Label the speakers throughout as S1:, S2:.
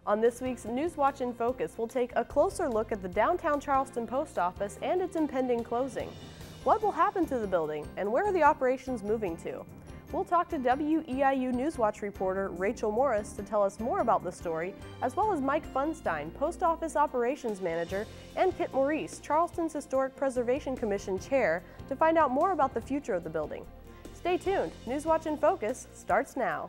S1: On this week's News Watch in Focus, we'll take a closer look at the downtown Charleston post office and its impending closing. What will happen to the building, and where are the operations moving to? We'll talk to WEIU Newswatch reporter Rachel Morris to tell us more about the story, as well as Mike Funstein, Post Office Operations Manager, and Kit Maurice, Charleston's Historic Preservation Commission Chair, to find out more about the future of the building. Stay tuned. Newswatch in Focus starts now.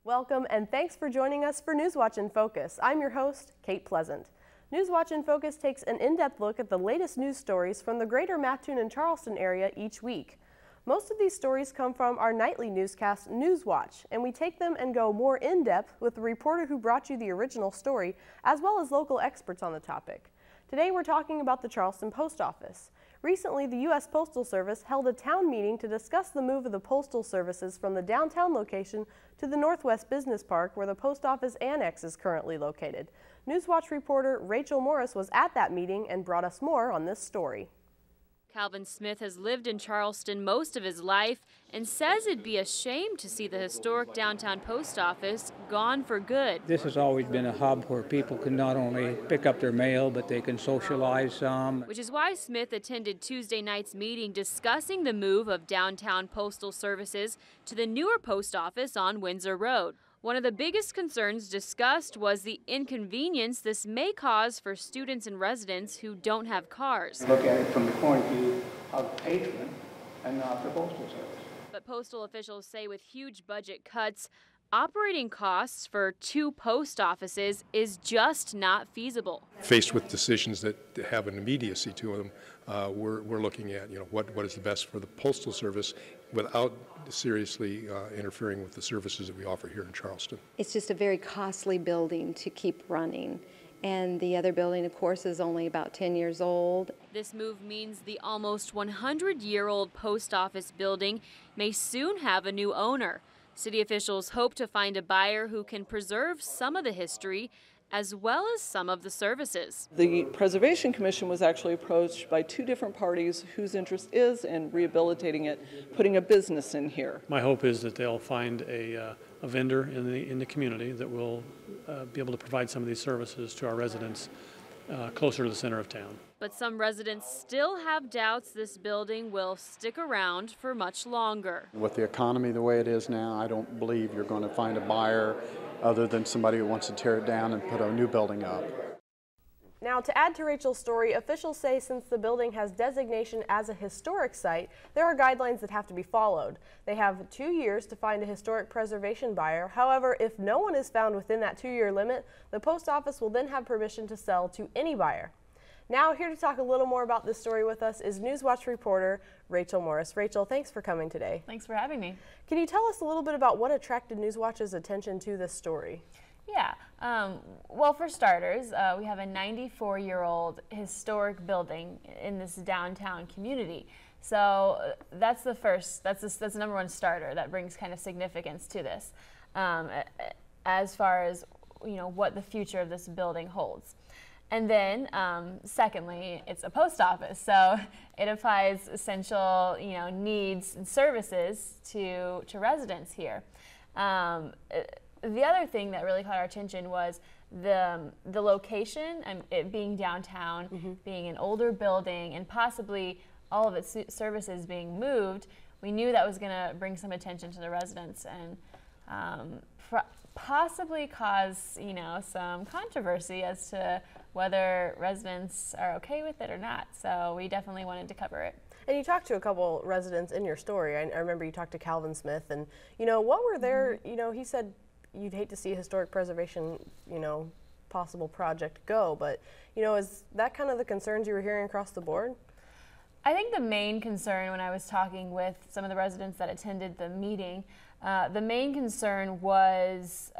S1: Welcome and thanks for joining us for Newswatch in Focus. I'm your host, Kate Pleasant. Newswatch in Focus takes an in-depth look at the latest news stories from the greater Mattoon and Charleston area each week. Most of these stories come from our nightly newscast, Newswatch, and we take them and go more in-depth with the reporter who brought you the original story, as well as local experts on the topic. Today we're talking about the Charleston Post Office. Recently, the U.S. Postal Service held a town meeting to discuss the move of the postal services from the downtown location to the Northwest Business Park, where the post office annex is currently located. Newswatch reporter Rachel Morris was at that meeting and brought us more on this story.
S2: Calvin Smith has lived in Charleston most of his life and says it'd be a shame to see the historic downtown post office gone for good.
S3: This has always been a hub where people can not only pick up their mail, but they can socialize some.
S2: Which is why Smith attended Tuesday night's meeting discussing the move of downtown postal services to the newer post office on Windsor Road. One of the biggest concerns discussed was the inconvenience this may cause for students and residents who don't have cars.
S3: Look at it from the point of view of the patron and not the postal service.
S2: But postal officials say with huge budget cuts, operating costs for two post offices is just not feasible.
S4: Faced with decisions that have an immediacy to them, we're looking at what is the best for the Postal Service without seriously interfering with the services that we offer here in Charleston.
S5: It's just a very costly building to keep running. And the other building, of course, is only about 10 years old.
S2: This move means the almost 100-year-old post office building may soon have a new owner. City officials hope to find a buyer who can preserve some of the history as well as some of the services.
S6: The Preservation Commission was actually approached by two different parties whose interest is in rehabilitating it, putting a business in here.
S7: My hope is that they'll find a vendor in the community that will be able to provide some of these services to our residents closer to the center of town.
S2: But some residents still have doubts this building will stick around for much longer.
S8: With the economy the way it is now, I don't believe you're going to find a buyer other than somebody who wants to tear it down and put a new building up.
S1: Now, to add to Rachel's story, officials say since the building has designation as a historic site, there are guidelines that have to be followed. They have 2 years to find a historic preservation buyer. However, if no one is found within that 2-year limit, the post office will then have permission to sell to any buyer. Now, here to talk a little more about this story with us is Newswatch reporter Rachel Morris. Rachel, thanks for coming today.
S9: Thanks for having me.
S1: Can you tell us a little bit about what attracted Newswatch's attention to this story?
S9: Yeah, well, for starters, we have a 94-year-old historic building in this downtown community. So that's the first, that's the number one starter that brings kind of significance to this, as far as, what the future of this building holds. And then, secondly, it's a post office, so it applies essential, needs and services to residents here. The other thing that really caught our attention was the location, and it being downtown, being an older building, and possibly all of its services being moved. We knew that was going to bring some attention to the residents and possibly cause, some controversy as to whether residents are okay with it or not. So we definitely wanted to cover it.
S1: And you talked to a couple residents in your story. I remember you talked to Calvin Smith, and what were their, he said you'd hate to see a historic preservation, possible project go, but is that kind of the concerns you were hearing across the board?
S9: I think the main concern when I was talking with some of the residents that attended the meeting, the main concern was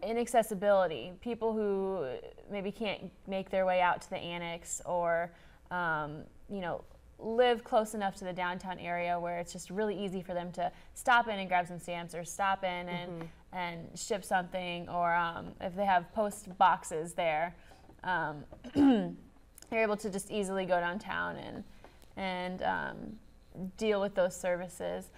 S9: inaccessibility. People who maybe can't make their way out to the annex, or live close enough to the downtown area where it's just really easy for them to stop in and grab some stamps, or stop in and ship something, or if they have post boxes there, they're able to just easily go downtown and deal with those services.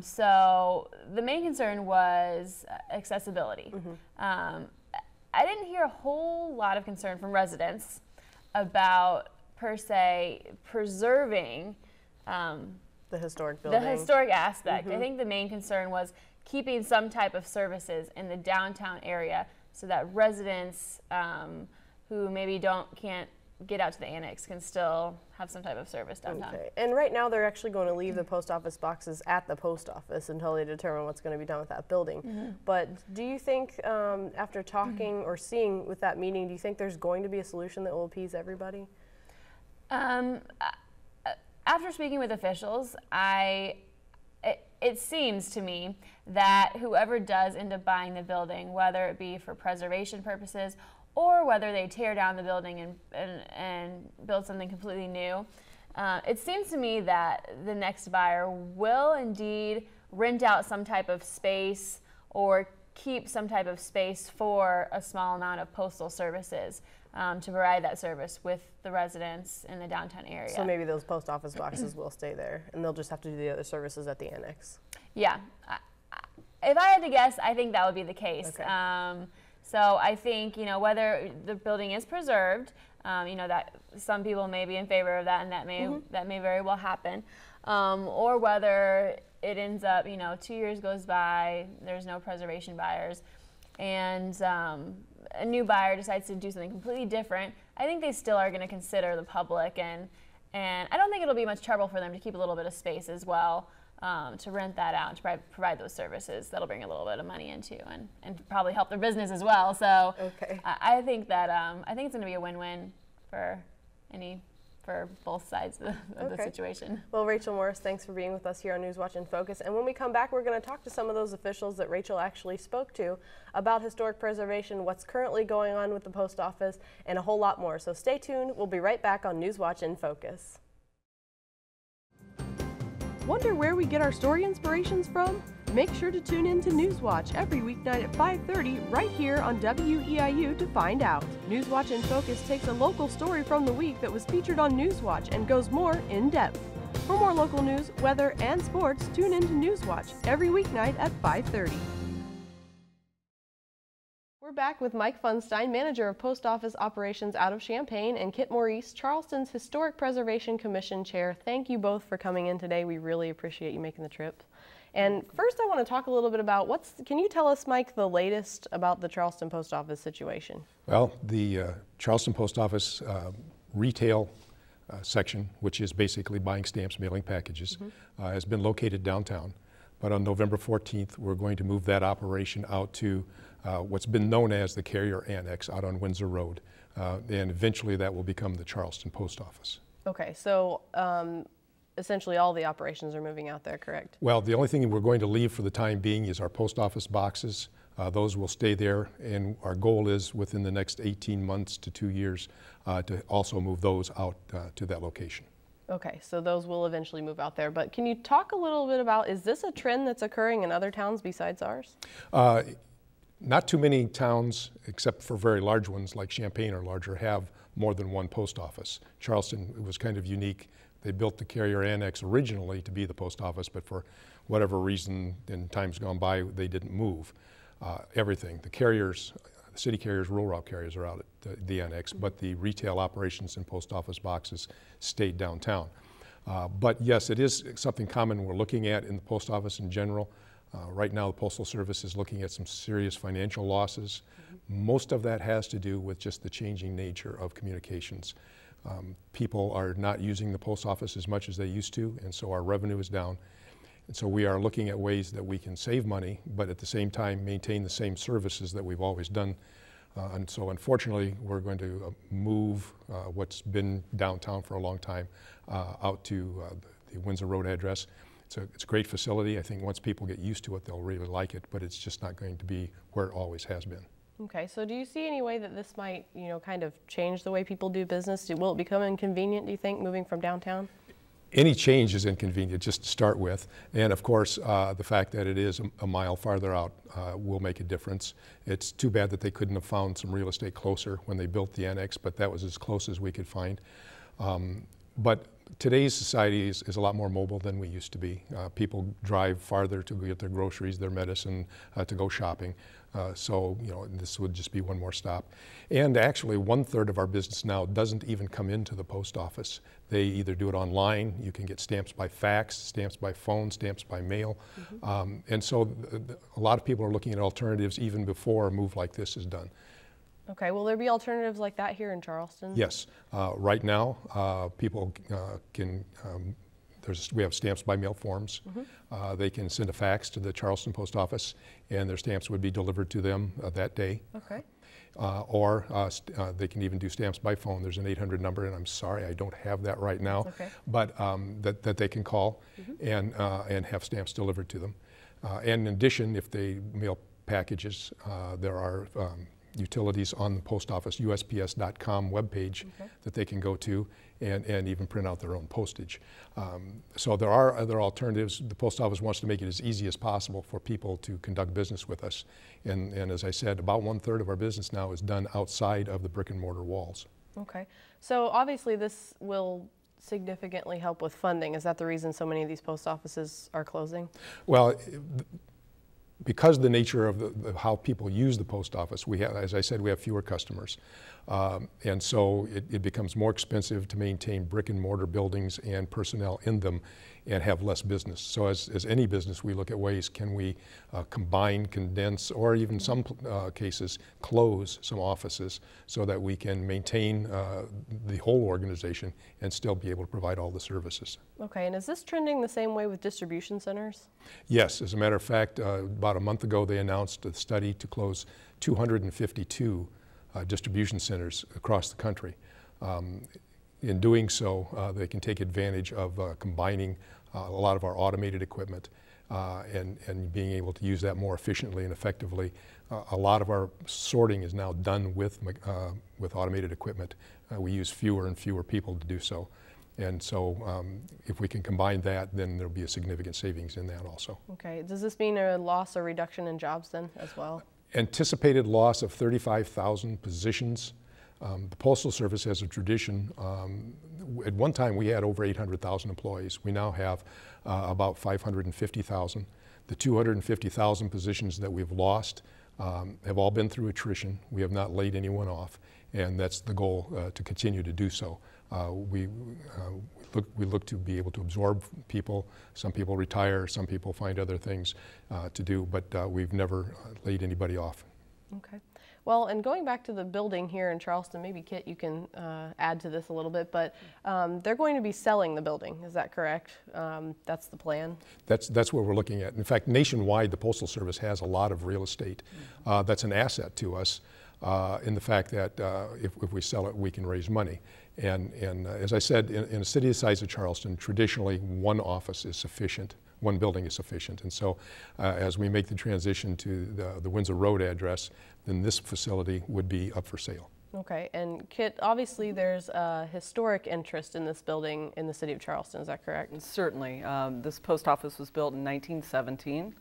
S9: So the main concern was accessibility. I didn't hear a whole lot of concern from residents about, per se, preserving
S1: the historic building.
S9: The historic aspect. I think the main concern was keeping some type of services in the downtown area so that residents who maybe can't get out to the annex can still have some type of service downtown.
S1: Okay. And right now they're actually going to leave the post office boxes at the post office until they determine what's going to be done with that building. But do you think, after talking or seeing with that meeting, do you think there's going to be a solution that will appease everybody?
S9: After speaking with officials, it seems to me that whoever does end up buying the building, whether it be for preservation purposes or whether they tear down the building and build something completely new, it seems to me that the next buyer will indeed rent out some type of space or keep some type of space for a small amount of postal services to provide that service with the residents in the downtown area.
S1: So maybe those post office boxes will stay there and they'll just have to do the other services at the annex.
S9: Yeah. If I had to guess, I think that would be the case.
S1: Okay.
S9: So I think, whether the building is preserved, that some people may be in favor of that, and that may very well happen, or whether it ends up, 2 years goes by, there's no preservation buyers, and a new buyer decides to do something completely different. I think they still are going to consider the public, and I don't think it'll be much trouble for them to keep a little bit of space as well. To rent that out, to provide those services. That'll bring a little bit of money in too, and probably help their business as well. So I think that I think it's going to be a win-win for both sides of the situation.
S1: Well, Rachel Morris, thanks for being with us here on Newswatch in Focus. And when we come back, we're going to talk to some of those officials that Rachel actually spoke to about historic preservation, what's currently going on with the post office, and a whole lot more. So stay tuned. We'll be right back on Newswatch in Focus. Wonder where we get our story inspirations from? Make sure to tune in to Newswatch every weeknight at 5:30 right here on WEIU to find out. Newswatch in Focus takes a local story from the week that was featured on Newswatch and goes more in depth. For more local news, weather, and sports, tune in to Newswatch every weeknight at 5:30. We're back with Mike Funstein, Manager of Post Office Operations out of Champaign, and Kit Maurice, Charleston's Historic Preservation Commission Chair. Thank you both for coming in today. We really appreciate you making the trip. And first I want to talk a little bit about can you tell us, Mike, the latest about the Charleston Post Office situation?
S4: Well, the Charleston Post Office retail section, which is basically buying stamps, mailing packages, has been located downtown. But on November 14th, we're going to move that operation out to what's been known as the Carrier Annex out on Windsor Road. And eventually that will become the Charleston Post Office.
S1: Okay, so essentially all the operations are moving out there, correct?
S4: Well, the only thing we're going to leave for the time being is our post office boxes. Those will stay there, and our goal is within the next 18 months to 2 years to also move those out to that location.
S1: Okay, so those will eventually move out there. But can you talk a little bit about, is this a trend that's occurring in other towns besides ours?
S4: Not too many towns, except for very large ones like Champaign or larger, have more than one post office. Charleston was kind of unique. They built the Carrier Annex originally to be the post office, but for whatever reason in times gone by, they didn't move everything. The carriers, the city carriers, rural route carriers are out at the annex, but the retail operations and post office boxes stayed downtown. But yes, it is something common we're looking at in the post office in general. Right now, the Postal Service is looking at some serious financial losses. Most of that has to do with just the changing nature of communications. People are not using the post office as much as they used to, and so our revenue is down. And so we are looking at ways that we can save money, but at the same time maintain the same services that we've always done. And so unfortunately, we're going to move what's been downtown for a long time out to the Windsor Road address. It's a great facility. I think once people get used to it, they'll really like it, but it's just not going to be where it always has been.
S1: Okay, so do you see any way that this might, kind of change the way people do business? Will it become inconvenient, do you think, moving from downtown?
S4: any change is inconvenient just to start with, and of course the fact that it is a mile farther out will make a difference. It's too bad that they couldn't have found some real estate closer when they built the annex, but that was as close as we could find. But today's society is a lot more mobile than we used to be. People drive farther to get their groceries, their medicine, to go shopping. So, you know, this would just be one more stop. And actually, 1/3 of our business now doesn't even come into the post office. They either do it online, you can get stamps by fax, stamps by phone, stamps by mail. And so a lot of people are looking at alternatives even before a move like this is done.
S1: Okay, will there be alternatives like that here in Charleston?
S4: Yes. Right now, people can, we have stamps by mail forms. They can send a fax to the Charleston post office, and their stamps would be delivered to them that day.
S1: Okay.
S4: Or they can even do stamps by phone. There's an 800 number, and I'm sorry I don't have that right now.
S1: That's okay.
S4: But that they can call and have stamps delivered to them. And in addition, if they mail packages, there are utilities on the post office USPS.com webpage that they can go to and even print out their own postage. So there are other alternatives. The post office wants to make it as easy as possible for people to conduct business with us. And as I said, about 1/3 of our business now is done outside of the brick and mortar walls.
S1: Okay. So obviously this will significantly help with funding. Is that the reason so many of these post offices are closing?
S4: Well, because of the nature of how people use the post office, we have, as I said, we have fewer customers. And so it becomes more expensive to maintain brick and mortar buildings and personnel in them and have less business. So as any business, we look at ways, can we combine, condense, or even some cases close some offices so that we can maintain the whole organization and still be able to provide all the services.
S1: Okay, and is this trending the same way with distribution centers?
S4: Yes, as a matter of fact, about a month ago they announced a study to close 252 distribution centers across the country. In doing so, they can take advantage of combining a lot of our automated equipment and being able to use that more efficiently and effectively. A lot of our sorting is now done with automated equipment. We use fewer and fewer people to do so. And so if we can combine that, then there'll be a significant savings in that also.
S1: Okay, does this mean a loss or reduction in jobs then as well?
S4: Anticipated loss of 35,000 positions. The Postal Service has a tradition. At one time we had over 800,000 employees. We now have about 550,000. The 250,000 positions that we've lost have all been through attrition. We have not laid anyone off, and that's the goal, to continue to do so. We look to be able to absorb people. Some people retire, some people find other things to do, but we've never laid anybody off.
S1: Okay. Well, and going back to the building here in Charleston, maybe Kit, you can add to this a little bit, but they're going to be selling the building, is that correct? That's the plan? That's
S4: what we're looking at. In fact, nationwide, the Postal Service has a lot of real estate. That's an asset to us in the fact that if we sell it, we can raise money. And as I said, in a city the size of Charleston, traditionally one office is sufficient. One building is sufficient. And so as we make the transition to the Windsor Road address, then this facility would be up for sale.
S1: Okay, and Kit, obviously there's a historic interest in this building in the city of Charleston, is that correct?
S6: Certainly. This post office was built in 1917,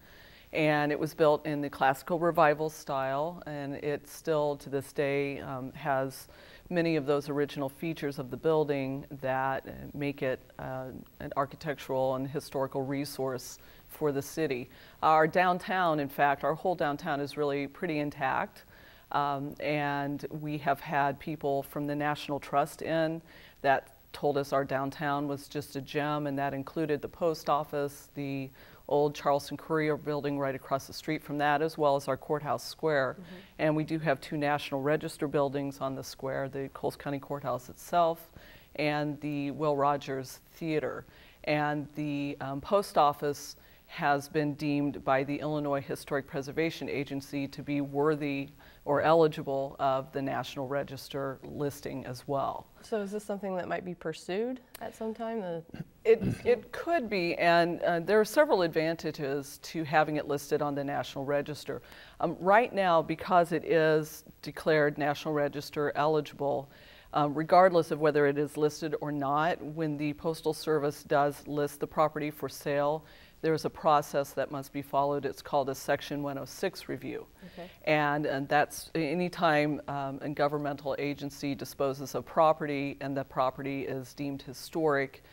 S6: and it was built in the classical revival style, and it still to this day has many of those original features of the building that make it an architectural and historical resource for the city. Our downtown, in fact, our whole downtown is really pretty intact, and we have had people from the National Trust in that told us our downtown was just a gem, and that included the post office, the old Charleston Courier building right across the street from that, as well as our courthouse square. And we do have 2 National Register buildings on the square, the Coles County Courthouse itself and the Will Rogers Theater. And the post office has been deemed by the Illinois Historic Preservation Agency to be worthy or eligible of the National Register listing as well.
S1: So is this something that might be pursued at some time?
S6: It could be, and there are several advantages to having it listed on the National Register. Right now, because it is declared National Register eligible, regardless of whether it is listed or not, when the Postal Service does list the property for sale, there's a process that must be followed. It's called a Section 106 review. Okay. And that's anytime a governmental agency disposes of property and the property is deemed historic,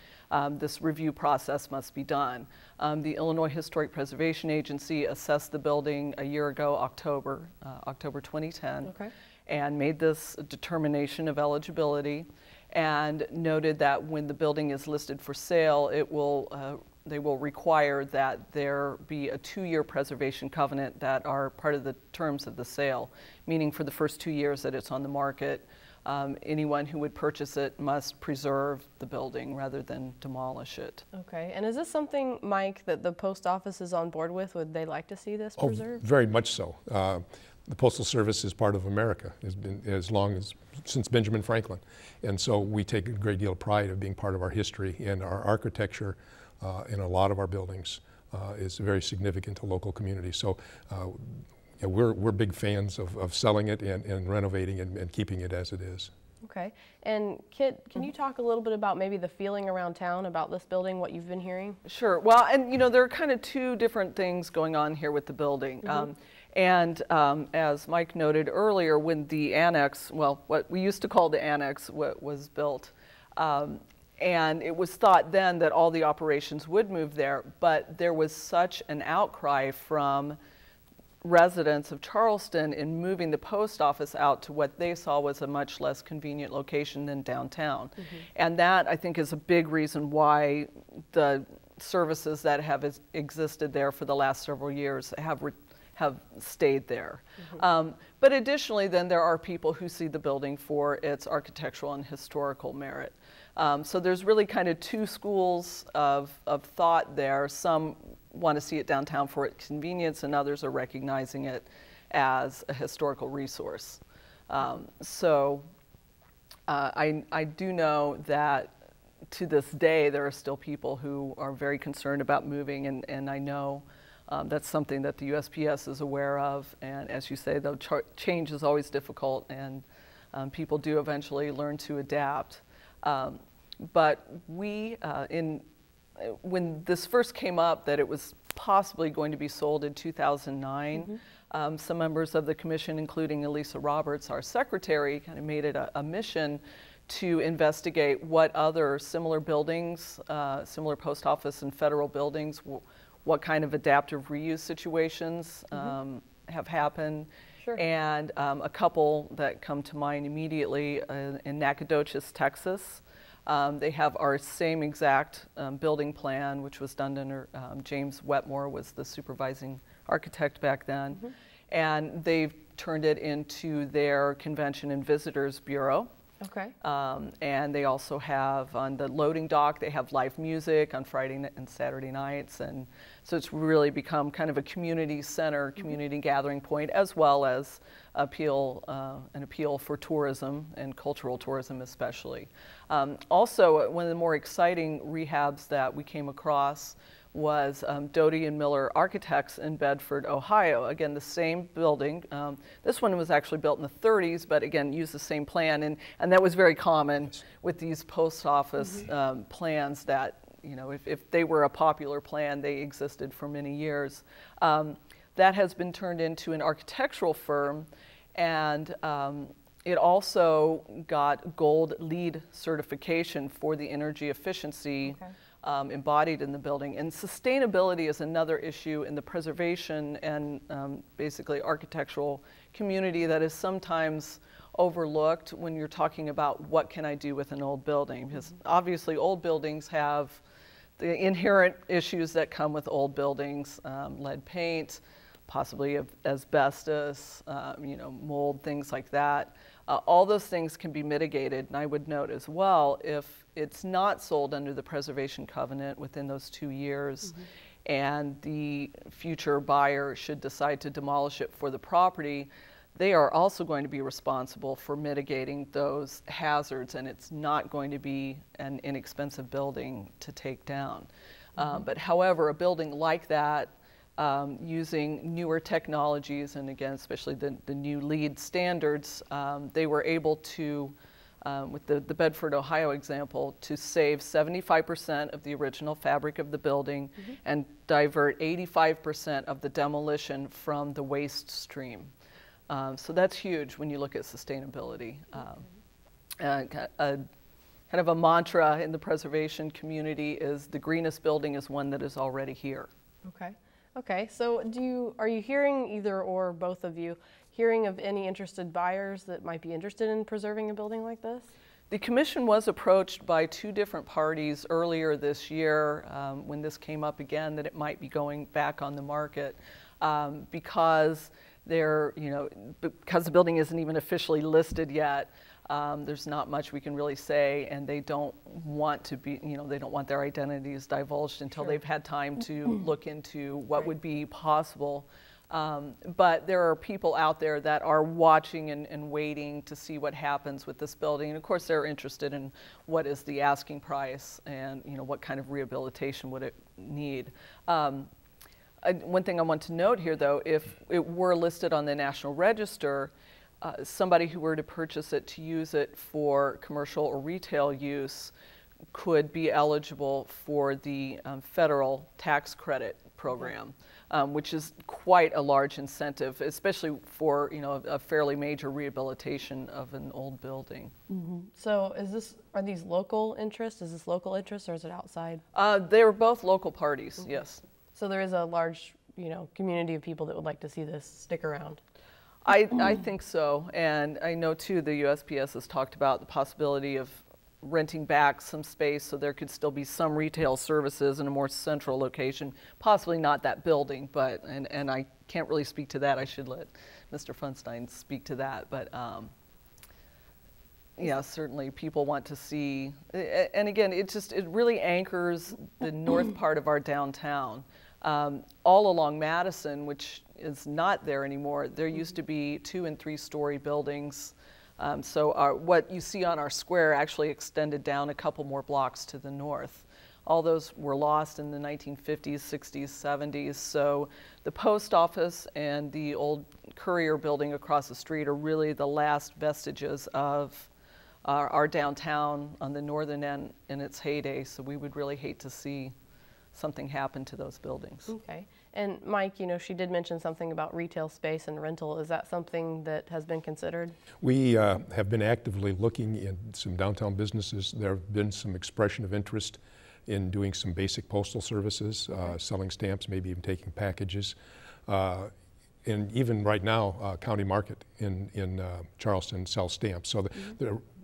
S6: this review process must be done. The Illinois Historic Preservation Agency assessed the building a year ago, October 2010, okay, and made this determination of eligibility and noted that when the building is listed for sale, they will require that there be a 2-year preservation covenant that are part of the terms of the sale, meaning for the first 2 years that it's on the market, anyone who would purchase it must preserve the building rather than demolish it.
S1: Okay, and is this something, Mike, that the post office is on board with? Would they like to see this preserved?
S4: Very much so. The Postal Service is part of America, has been since Benjamin Franklin, and so we take a great deal of pride of being part of our history, and our architecture in a lot of our buildings is very significant to local communities. So yeah, we're big fans of selling it and renovating it and keeping it as it is.
S1: Okay, and Kit, can you talk a little bit about maybe the feeling around town about this building, what you've been hearing?
S6: Sure. Well, and you know, there are kind of two different things going on here with the building. As Mike noted earlier, when the annex, well, what we used to call the annex, was built, and it was thought then that all the operations would move there, but there was such an outcry from residents of Charleston in moving the post office out to what they saw was a much less convenient location than downtown. And that, I think, is a big reason why the services that have existed there for the last several years have stayed there. But additionally, then there are people who see the building for its architectural and historical merit. So there's really kind of two schools of thought there. Some want to see it downtown for its convenience, and others are recognizing it as a historical resource. I do know that to this day there are still people who are very concerned about moving, and I know that's something that the USPS is aware of. And as you say, though, change is always difficult, and people do eventually learn to adapt. But when this first came up that it was possibly going to be sold in 2009, some members of the commission, including Elisa Roberts, our secretary, kind of made it a mission to investigate what other similar buildings, similar post office and federal buildings, what kind of adaptive reuse situations have happened. Sure. And a couple that come to mind immediately in Nacogdoches, Texas. They have our same exact building plan, which was done under James Wetmore was the supervising architect back then. And they've turned it into their Convention and Visitors Bureau. Okay. And they also have on the loading dock, they have live music on Friday and Saturday nights. And so it's really become kind of a community center, community gathering point, as well as an appeal for tourism and cultural tourism especially. Also, one of the more exciting rehabs that we came across was Doty and Miller Architects in Bedford, Ohio. Again, the same building. This one was actually built in the 30s, but again, used the same plan. And that was very common with these post office plans that, you know, if they were a popular plan, they existed for many years. That has been turned into an architectural firm, and it also got gold LEED certification for the energy efficiency embodied in the building. And sustainability is another issue in the preservation and basically architectural community that is sometimes overlooked when you're talking about what can I do with an old building. Because obviously old buildings have the inherent issues that come with old buildings, lead paint, possibly asbestos, you know, mold, things like that. All those things can be mitigated, and I would note as well, if it's not sold under the preservation covenant within those 2 years, and the future buyer should decide to demolish it for the property, they are also going to be responsible for mitigating those hazards, and it's not going to be an inexpensive building to take down. But however, a building like that, using newer technologies, and again, especially the new LEED standards, they were able to with the Bedford, Ohio example, to save 75% of the original fabric of the building and divert 85% of the demolition from the waste stream. So that's huge when you look at sustainability. Kind of a mantra in the preservation community is the greenest building is one that is already here.
S1: Okay. Okay. So are you hearing, either or both of you, hearing of any interested buyers that might be interested in preserving a building like this?
S6: The commission was approached by 2 different parties earlier this year when this came up again, that it might be going back on the market because because the building isn't even officially listed yet. There's not much we can really say, and they don't want to be, they don't want their identities divulged until they've had time to look into what would be possible. But there are people out there that are watching and waiting to see what happens with this building. And of course, they're interested in what is the asking price and what kind of rehabilitation would it need. One thing I want to note here, though, if it were listed on the National Register, somebody who were to purchase it to use it for commercial or retail use could be eligible for the federal tax credit program, which is quite a large incentive, especially for a fairly major rehabilitation of an old building.
S1: So are these local interests? Is this local interest or is it outside?
S6: They were both local parties, yes.
S1: So there is a large community of people that would like to see this stick around.
S6: I think so, and I know too the USPS has talked about the possibility of renting back some space so there could still be some retail services in a more central location, possibly not that building, but, and I can't really speak to that. I should let Mr. Funstein speak to that, but yeah, certainly people want to see, and again, it really anchors the north part of our downtown. All along Madison, which is not there anymore, there used to be 2- and 3-story buildings. So what you see on our square actually extended down a couple more blocks to the north. All those were lost in the 1950s, 60s, 70s. So the post office and the old Courier building across the street are really the last vestiges of our downtown on the northern end in its heyday. So we would really hate to see something happen to those buildings.
S1: Okay. And Mike, she did mention something about retail space and rental. Is that something that has been considered?
S4: We have been actively looking in some downtown businesses. There have been some expression of interest in doing some basic postal services, selling stamps, maybe even taking packages. And even right now, County Market in Charleston sells stamps. So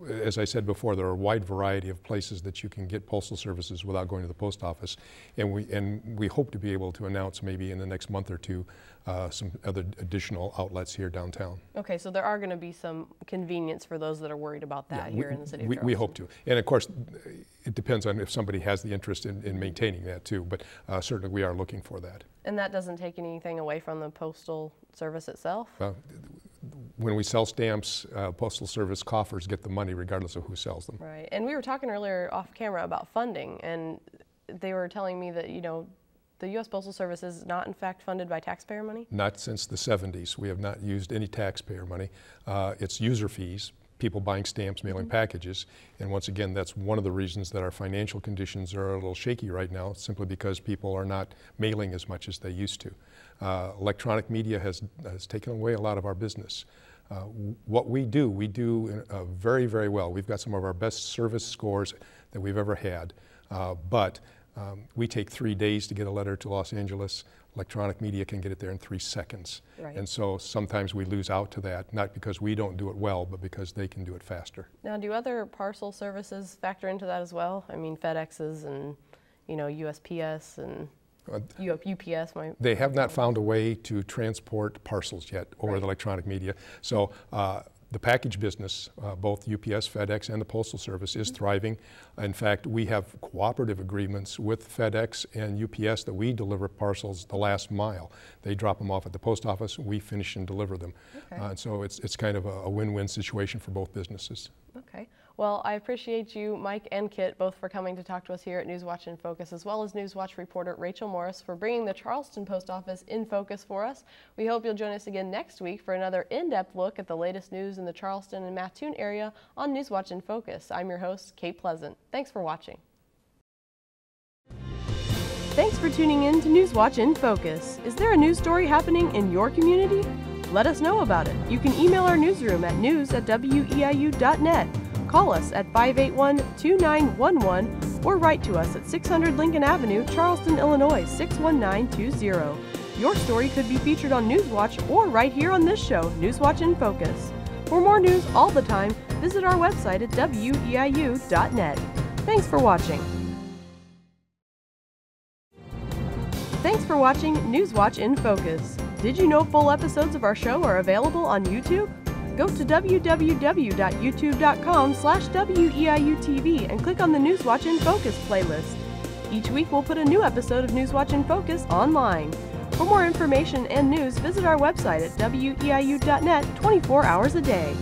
S4: as I said before, there are a wide variety of places that you can get postal services without going to the post office. And we hope to be able to announce maybe in the next month or two some other additional outlets here downtown.
S1: Okay, so there are going to be some convenience for those that are worried about that here in the city of Charleston.
S4: We hope to. And of course, it depends on if somebody has the interest in maintaining that too, but certainly we are looking for that.
S1: And that doesn't take anything away from the postal service itself?
S4: When we sell stamps, Postal Service coffers get the money regardless of who sells them.
S1: Right. And we were talking earlier off camera about funding, and they were telling me that, the U.S. Postal Service is not, in fact, funded by taxpayer money?
S4: Not since the 70s. We have not used any taxpayer money. It's user fees, people buying stamps, mailing packages. And once again, that's one of the reasons that our financial conditions are a little shaky right now, simply because people are not mailing as much as they used to. Electronic media has taken away a lot of our business. What we do very, very well. We've got some of our best service scores that we've ever had, but we take 3 days to get a letter to Los Angeles. Electronic media can get it there in 3 seconds. Right. And so sometimes we lose out to that, not because we don't do it well, but because they can do it faster.
S1: Now, do other parcel services factor into that as well? I mean, FedEx's and, USPS and UPS.
S4: They have not found a way to transport parcels yet over the electronic media. So the package business, both UPS, FedEx, and the Postal Service is thriving. In fact, we have cooperative agreements with FedEx and UPS that we deliver parcels the last mile. They drop them off at the post office, we finish and deliver them. Okay. So it's kind of a win-win situation for both businesses.
S1: Okay. Well, I appreciate you, Mike and Kit, both for coming to talk to us here at Newswatch in Focus, as well as Newswatch reporter Rachel Morris for bringing the Charleston Post Office in focus for us. We hope you'll join us again next week for another in-depth look at the latest news in the Charleston and Mattoon area on Newswatch in Focus. I'm your host, Kate Pleasant. Thanks for watching. Thanks for tuning in to Newswatch in Focus. Is there a news story happening in your community? Let us know about it. You can email our newsroom at news@weiu.net. Call us at 581-2911 or write to us at 600 Lincoln Avenue, Charleston, Illinois 61920. Your story could be featured on Newswatch or right here on this show, Newswatch in Focus. For more news all the time, visit our website at WEIU.net. Thanks for watching. Thanks for watching Newswatch in Focus. Did you know full episodes of our show are available on YouTube? Go to www.youtube.com/WEIU-TV and click on the Newswatch in Focus playlist. Each week we'll put a new episode of Newswatch in Focus online. For more information and news, visit our website at WEIU.net 24 hours a day.